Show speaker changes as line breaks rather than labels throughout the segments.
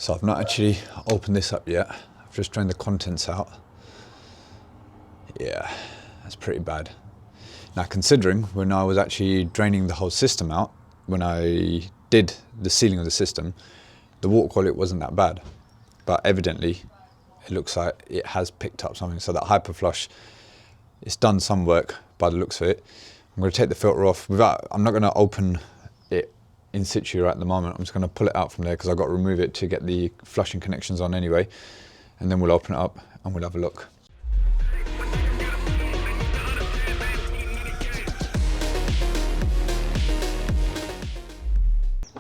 So I've not actually opened this up yet. I've just drained the contents out. Yeah, that's pretty bad. Now considering when I was actually draining the whole system out, when I did the sealing of the system, the water quality wasn't that bad. But evidently, it looks like it has picked up something. So that HyperFlush, it's done some work by the looks of it. I'm going to take the filter off. I'm not going to open it in situ right at the moment. I'm just going to pull it out from there because I've got to remove it to get the flushing connections on anyway. And then we'll open it up and we'll have a look.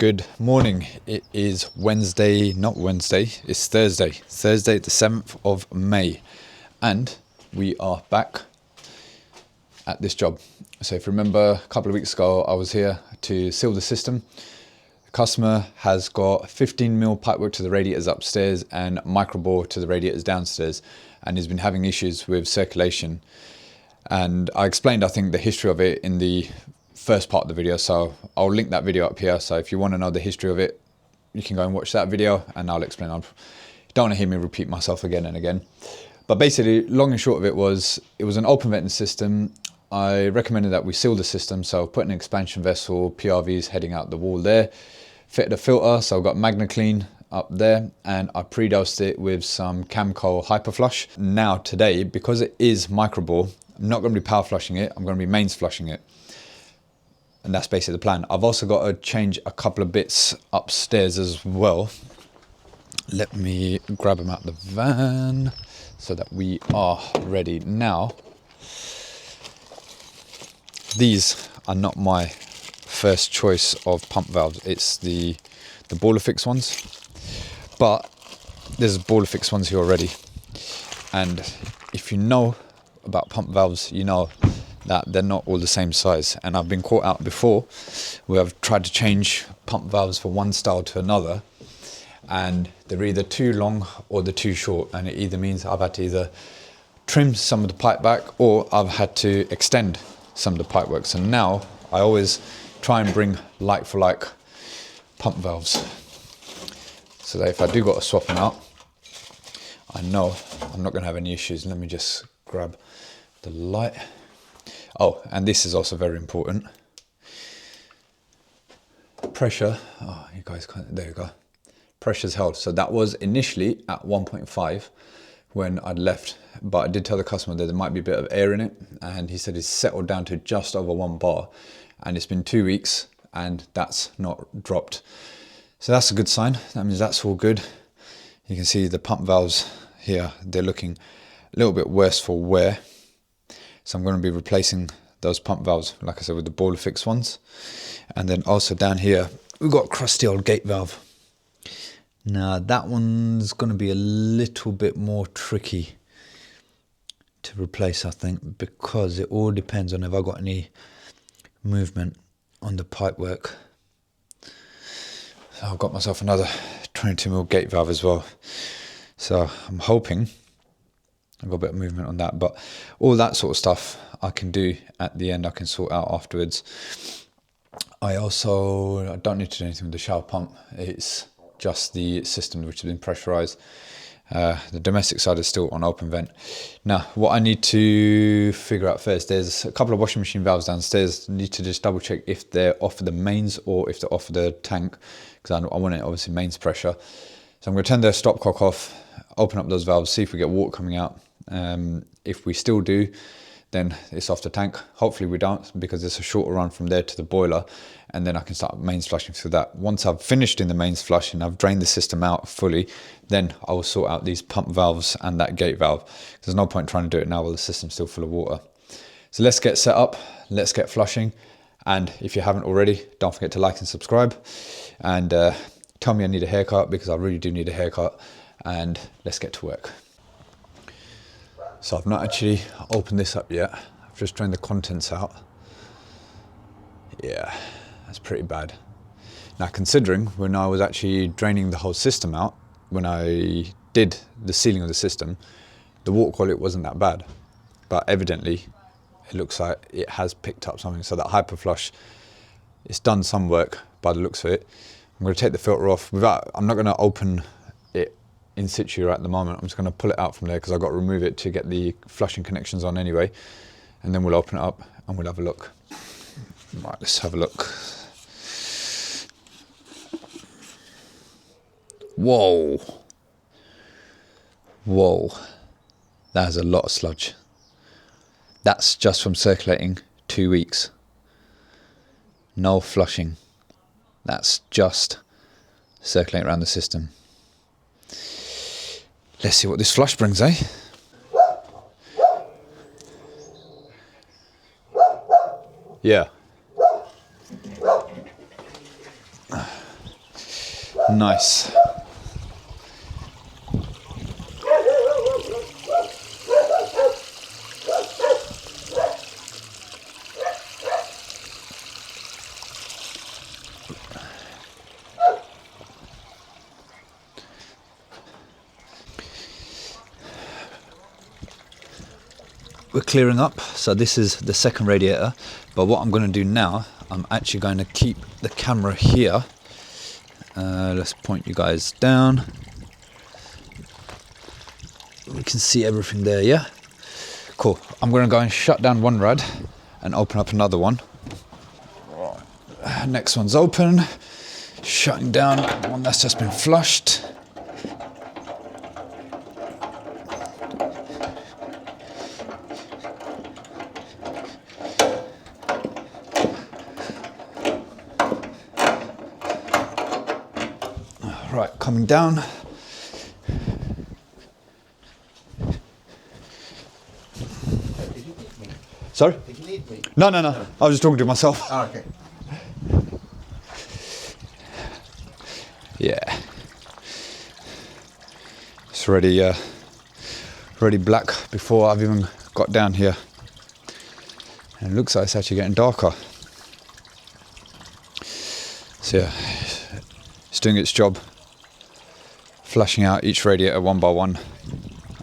Good morning. It is Wednesday, not Wednesday, it's Thursday the 7th of May. And we are back at this job. So if you remember a couple of weeks ago, I was here to seal the system. The customer has got 15mm pipework to the radiators upstairs and microbore to the radiators downstairs, and he's been having issues with circulation. And I explained, I think, the history of it in the first part of the video, so I'll link that video up here. So if you want to know the history of it, you can go and watch that video and I'll explain. You don't want to hear me repeat myself again and again. But basically, long and short of it was an open venting system. I recommended that we seal the system, so put an expansion vessel, PRVs heading out the wall there, fitted a filter, so I've got MagnaClean up there, and I pre-dosed it with some Kamco HyperFlush. Now today, because it is microbore, I'm not going to be power flushing it, I'm going to be mains flushing it. And that's basically the plan. I've also got to change a couple of bits upstairs as well. Let me grab them out the van so that we are ready now. These are not my first choice of pump valves. It's the baller fix ones, but there's baller fix ones here already. And if you know about pump valves, you know that they're not all the same size. And I've been caught out before where I've tried to change pump valves from one style to another, and they're either too long or they're too short, and it either means I've had to either trim some of the pipe back or I've had to extend some of the pipe work. So now I always try and bring like for like pump valves, so that if I do got to swap them out, I know I'm not going to have any issues. Let me just grab the light. Oh, and this is also very important. Pressure, oh, you guys can't, there you go. Pressure's held. So that was initially at 1.5 when I'd left, but I did tell the customer that there might be a bit of air in it, and he said it's settled down to just over 1 bar, and it's been 2 weeks and that's not dropped. So that's a good sign. That means that's all good. You can see the pump valves here, they're looking a little bit worse for wear. So I'm going to be replacing those pump valves, like I said, with the baller fix ones. And then also down here, we've got a crusty old gate valve. Now that one's going to be a little bit more tricky to replace, I think, because it all depends on if I've got any movement on the pipe work. So I've got myself another 22mm gate valve as well. So I'm hoping I've got a bit of movement on that, but all that sort of stuff I can do at the end, I can sort out afterwards. I don't need to do anything with the shower pump. It's just the system which has been pressurized. The domestic side is still on open vent. Now, what I need to figure out first, there's a couple of washing machine valves downstairs. I need to just double check if they're off the mains or if they're off the tank, because I want it obviously mains pressure. So I'm going to turn the stopcock off, open up those valves, see if we get water coming out. If we still do, then it's off the tank. Hopefully we don't, because it's a shorter run from there to the boiler, and then I can start mains flushing through that. Once I've finished in the mains flush and I've drained the system out fully, then I will sort out these pump valves and that gate valve. There's no point trying to do it now while the system's still full of water. So let's get set up, let's get flushing, and if you haven't already, don't forget to like and subscribe, and tell me I need a haircut, because I really do need a haircut, and let's get to work. So I've not actually opened this up yet. I've just drained the contents out. Yeah, that's pretty bad. Now considering when I was actually draining the whole system out, when I did the sealing of the system, the water quality wasn't that bad. But evidently, it looks like it has picked up something. So that HyperFlush, it's done some work by the looks of it. I'm going to take the filter off. I'm not going to open in situ at the moment. I'm just going to pull it out from there because I've got to remove it to get the flushing connections on anyway, and then we'll open it up and we'll have a look. Right, let's have a look. Whoa, whoa, that has a lot of sludge. That's just from circulating 2 weeks. No flushing. That's just circulating around the system. Let's see what this flush brings, eh? Yeah. Nice. We're clearing up, so this is the second radiator, but what I'm going to do now, I'm actually going to keep the camera here. Let's point you guys down. We can see everything there, yeah? Cool. I'm going to go and shut down one rad and open up another one. Next one's open. Shutting down one that's just been flushed. Right, coming down. Sorry?
Did you need me?
No. I was just talking to myself.
Oh, okay.
Yeah. It's already black before I've even got down here. And it looks like it's actually getting darker. So yeah, it's doing its job. Flashing out each radiator one by one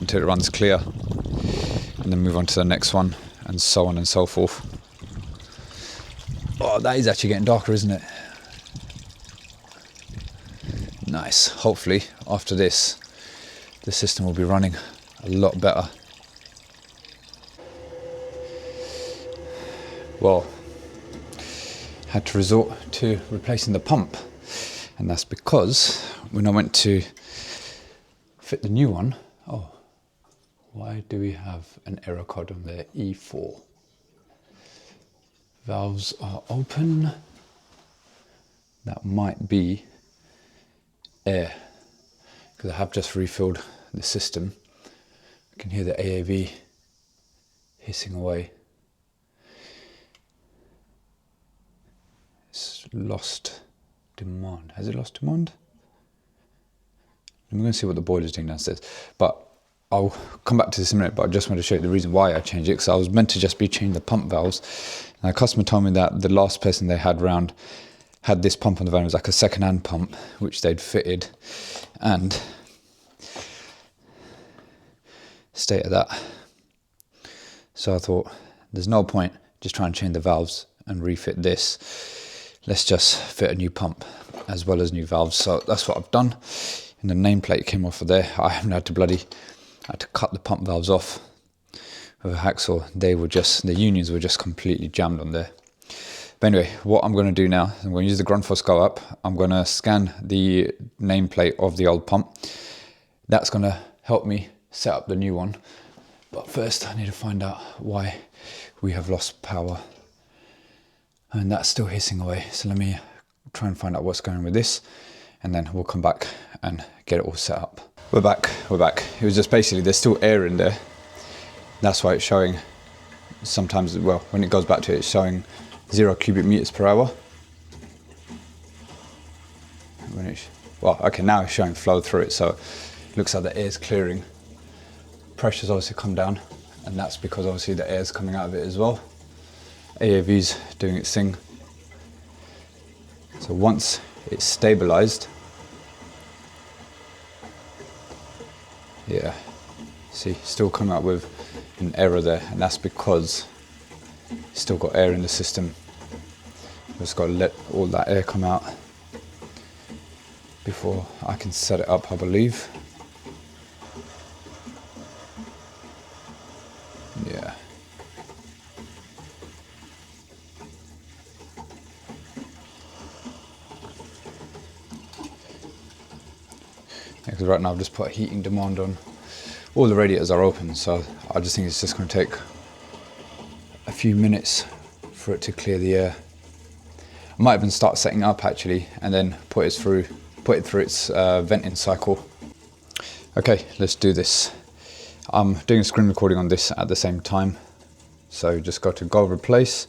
until it runs clear, and then move on to the next one, and so on and so forth. Oh, that is actually getting darker, isn't it? Nice. Hopefully after this the system will be running a lot better. Well, had to resort to replacing the pump, and that's because when I went to fit the new one, oh, why do we have an error code on there? E4. Valves are open. That might be air, because I have just refilled the system. I can hear the AAV hissing away. It's lost demand. Has it lost demand? I'm going to see what the boiler's doing downstairs, but I'll come back to this in a minute. But I just want to show you the reason why I changed it, because I was meant to just be changing the pump valves, and a customer told me that the last person they had round had this pump on the van. It was like a second-hand pump which they'd fitted, and state of that. So I thought there's no point just trying to change the valves and refit this. Let's just fit a new pump as well as new valves. So that's what I've done. And the nameplate came off of there. I haven't had to cut the pump valves off with a hacksaw. The unions were just completely jammed on there. But anyway, what I'm going to do now, I'm going to use the Grundfos GO app. I'm going to scan the nameplate of the old pump. That's going to help me set up the new one. But first I need to find out why we have lost power. And that's still hissing away. So let me try and find out what's going on with this, and then we'll come back and get it all set up. We're back. It was just basically, there's still air in there. That's why it's showing sometimes, well, when it goes back to it, it's showing 0 cubic meters per hour. Well, okay, now it's showing flow through it, so it looks like the air's clearing. Pressure's obviously come down, and that's because obviously the air's coming out of it as well. AAV's doing its thing. So once it's stabilized, yeah, see, still coming up with an error there, and that's because it's still got air in the system. Just got to let all that air come out before I can set it up, I believe. because right now I've just put a heating demand on. All the radiators are open, so I just think it's just going to take a few minutes for it to clear the air. I might even start setting up actually, and then put it through its venting cycle. Okay, let's do this. I'm doing a screen recording on this at the same time, so just go to Go Replace.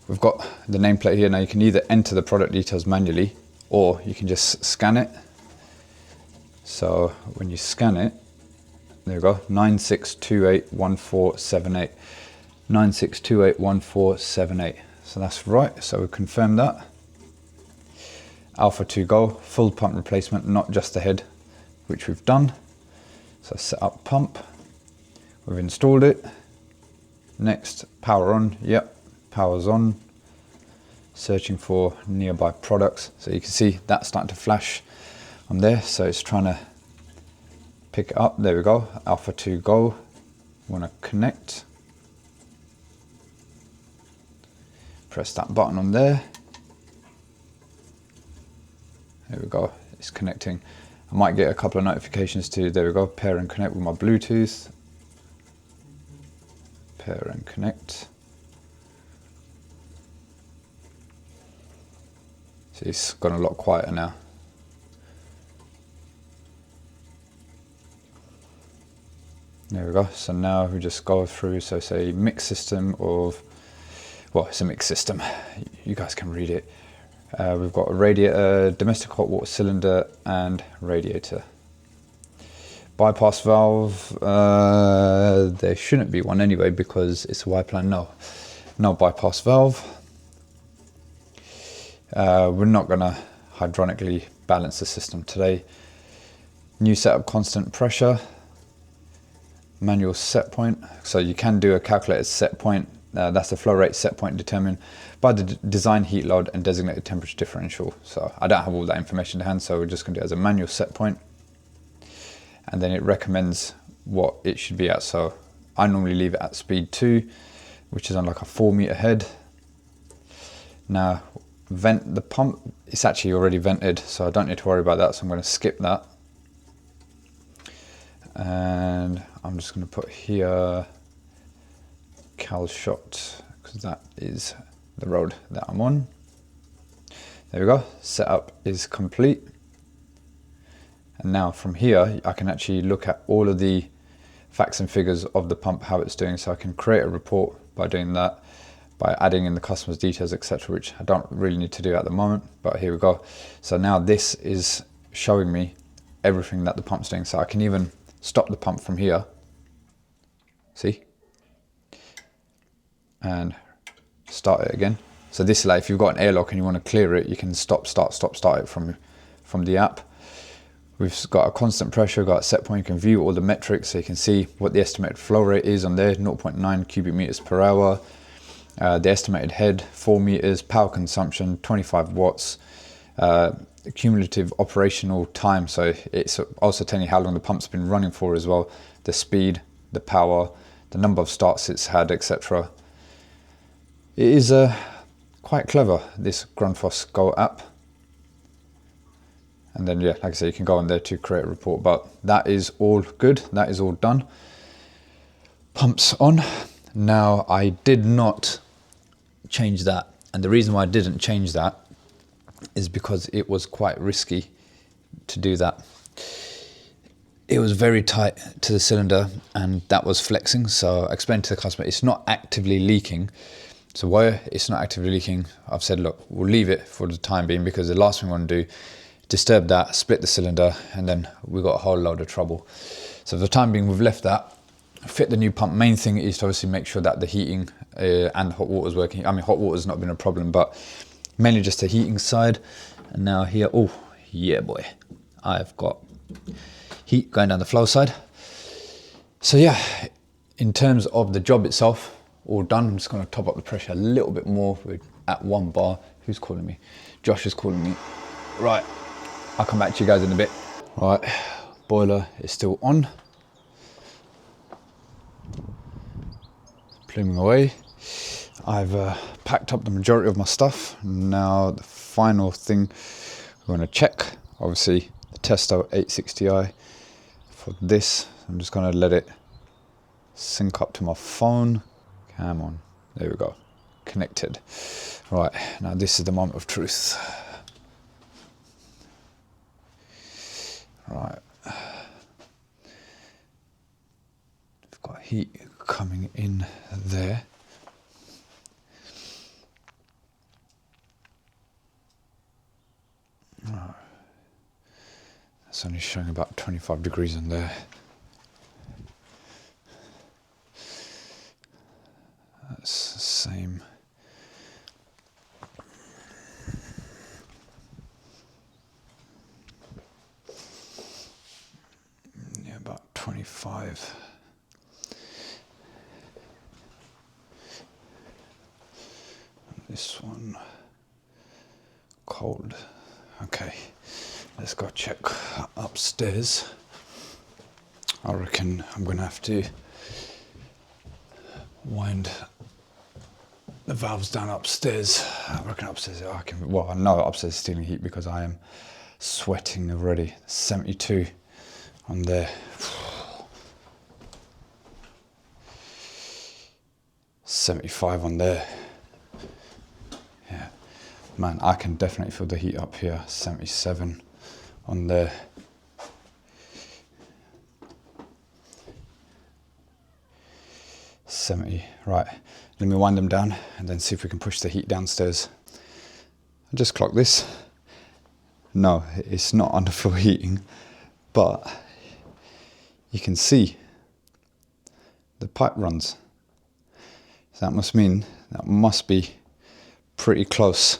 We've got the nameplate here. Now you can either enter the product details manually, or you can just scan it. So when you scan it, there we go, 96281478. 96281478. So that's right, so we confirm that. Alpha2 Go, full pump replacement, not just the head, which we've done. So set up pump, we've installed it. Next, power on, yep, power's on. Searching for nearby products. So you can see that's starting to flash on there. So it's trying to pick it up. There we go, Alpha2 Go. Want to connect. Press that button on there. There we go, it's connecting. I might get a couple of notifications too. There we go, pair and connect with my Bluetooth. Pair and connect. See, it's gone a lot quieter now. There we go, so now we just go through, so say mix system of, well, it's a mixed system, you guys can read it. We've got a radiator, domestic hot water cylinder and radiator. Bypass valve, there shouldn't be one anyway because it's a Y plan, no bypass valve. We're not gonna hydronically balance the system today. New setup, constant pressure, manual set point. So you can do a calculated set point. That's the flow rate set point determined by the design heat load and designated temperature differential. So I don't have all that information to hand, so we're just going to do it as a manual set point. And then it recommends what it should be at. So I normally leave it at speed 2, which is on like a 4-meter head. Now vent the pump. It's actually already vented, so I don't need to worry about that. So I'm going to skip that. And I'm just going to put here Cal shot, because that is the road that I'm on. There we go, setup is complete. And now from here I can actually look at all of the facts and figures of the pump, how it's doing. So I can create a report by doing that, by adding in the customer's details, etc., which I don't really need to do at the moment, but here we go. So now this is showing me everything that the pump's doing. So I can even stop the pump from here, see, and start it again. So this is like if you've got an airlock and you want to clear it, you can start it from the app. We've got a constant pressure, got a set point. You can view all the metrics, so you can see what the estimated flow rate is on there, 0.9 cubic meters per hour. The estimated head, 4 meters, power consumption, 25 watts, cumulative operational time. So it's also telling you how long the pump's been running for as well, the speed, the power, the number of starts it's had, etc. It is quite clever, this Grundfos GO app. And then, yeah, like I say, you can go on there to create a report, but that is all good. That is all done. Pumps on. Now, I did not change that. And the reason why I didn't change that is because it was quite risky to do that. It was very tight to the cylinder and that was flexing. So I explained to the customer, it's not actively leaking. So why it's not actively leaking, I've said, look, we'll leave it for the time being, because the last thing we want to do, disturb that, split the cylinder, and then we got a whole load of trouble. So for the time being, we've left that, fit the new pump. Main thing is to obviously make sure that the heating and the hot water is working. I mean, hot water has not been a problem, but mainly just the heating side. And now here, oh yeah boy, I've got heat going down the flow side. So yeah, in terms of the job itself, all done. I'm just going to top up the pressure a little bit more. We're at 1 bar. Who's calling me? Josh is calling me. Right, I'll come back to you guys in a bit. Right, boiler is still on. Pluming away. I've packed up the majority of my stuff. Now the final thing we're going to check, obviously the Testo 860i for this. I'm just going to let it sync up to my phone. Come on, there we go, connected. Right, now this is the moment of truth. Right, we've got heat coming in there. Oh, it's only showing about 25 degrees in there. That's the same. Yeah, about 25. And this one, cold. Okay, let's go check upstairs. I reckon I'm gonna have to wind the valves down upstairs. I reckon upstairs I can, well, I know upstairs is stealing heat because I am sweating already. 72 on there. 75 on there. Yeah, man, I can definitely feel the heat up here. 77 on there. Right, let me wind them down and then see if we can push the heat downstairs. I just clocked this. No, it's not underfloor heating, but you can see the pipe runs. So that must mean that must be pretty close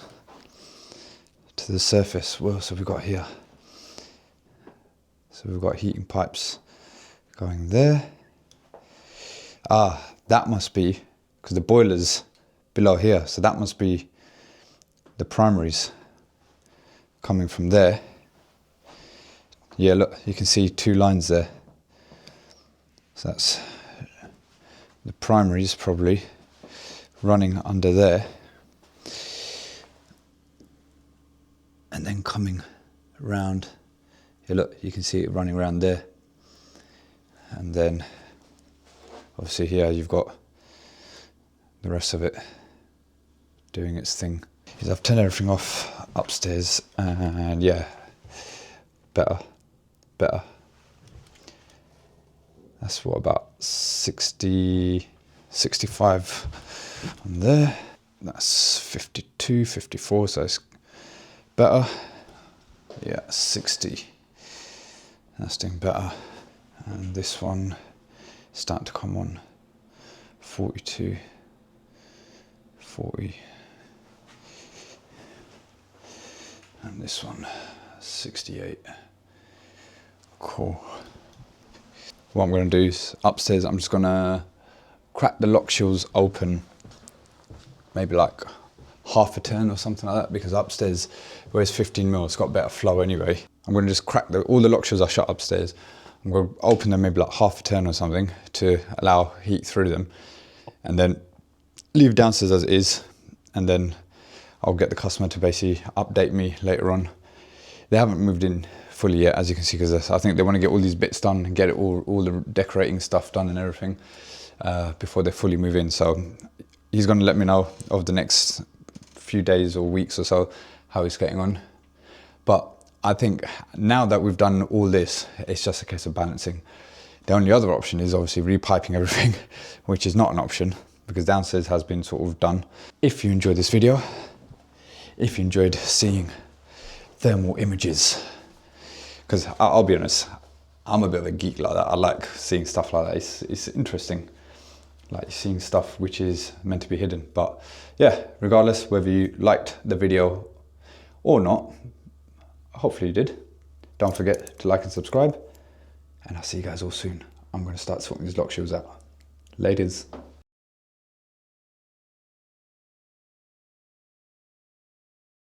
to the surface. What else have we got here? So we've got heating pipes going there. Ah, that must be, because the boiler's below here, so that must be the primaries coming from there. Yeah, look, you can see two lines there. So that's the primaries probably running under there. And then coming around, yeah, look, you can see it running around there. And then obviously here you've got the rest of it doing its thing. I've turned everything off upstairs and yeah, better. That's what, about 60, 65 on there. That's 52, 54, so it's better. Yeah, 60. That's doing better. And this one starting to come on. 42, 40. And this one, 68. Cool. What I'm going to do is upstairs, I'm just going to crack the lock shields open, maybe like half a turn or something like that, because upstairs, where it's 15mm, it's got better flow anyway. I'm going to just crack all the lock shields are shut upstairs. I'm going to open them maybe like half a turn or something to allow heat through them, and then leave downstairs as it is, and then I'll get the customer to basically update me later on. They haven't moved in fully yet, as you can see, because I think they want to get all these bits done and get it all the decorating stuff done and everything before they fully move in. So he's going to let me know over the next few days or weeks or so how he's getting on. But I think now that we've done all this, it's just a case of balancing. The only other option is obviously repiping everything, which is not an option because downstairs has been sort of done. If you enjoyed this video, if you enjoyed seeing thermal images, because I'll be honest, I'm a bit of a geek like that. I like seeing stuff like that. It's interesting, like seeing stuff which is meant to be hidden. But yeah, regardless whether you liked the video or not, hopefully you did. Don't forget to like and subscribe, and I'll see you guys all soon. I'm going to start sorting these lock shields out. Ladies.